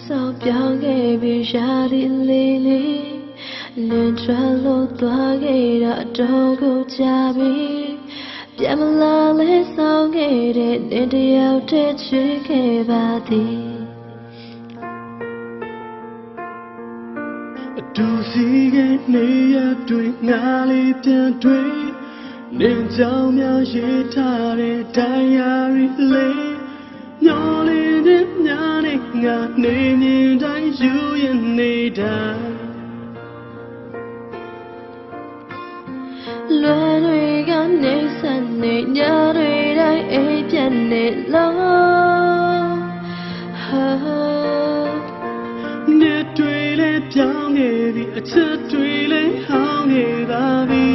saoပြောခဲ့ပြီးရှာဒီလေးလေးလင်းထွက်လို့သွားခဲ့တာတော့ကိုကြပြီပြန်မလာလဲဆောင်ခဲ့တဲ့နေ့တယောက်တည်းချစ်ခဲ့ပါသည်အတူစီခဲ့နေရတွေ့ငါလေးပြန်တွေ့နေကြောင်များရေးထားတဲ့diaryလေးမျောလေးတဲ့များနဲ့ငါနေမြင်တိုင်းယူရင်နေတာလွယ်တွေကနေစနေညတွေတိုင်းအိပ်ပြတ်နေလို့နေတွေလည်းပြောင်းနေပြီအချက်တွေလည်းဟောင်းနေပါပြီ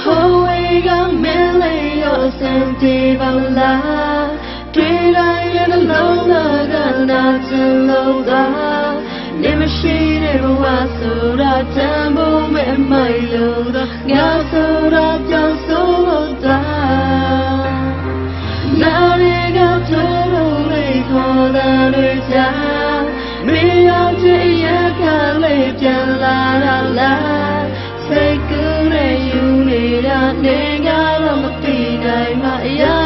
ဟိုဝေကမင်းလေးရောစံတေးပါလားတွေ့တိုင်းလည်းနှလုံးသားကနာချင်လို့သာနေမရှိတဲ့ဘဝဆိုတာတန်ဖို့မဲ့မိုက်လို့သာငါဆိုတာကြောင့်ဆိုလို့သာနာရီကတို့လို့လေးခေါ်တာတွေကြောင့်မင်းရောက်တဲ့ရကလေးပြန်လာလားစိတ်ကူးနဲ့ယူနေတာနေကတော့မသိနိုင်မှအရာ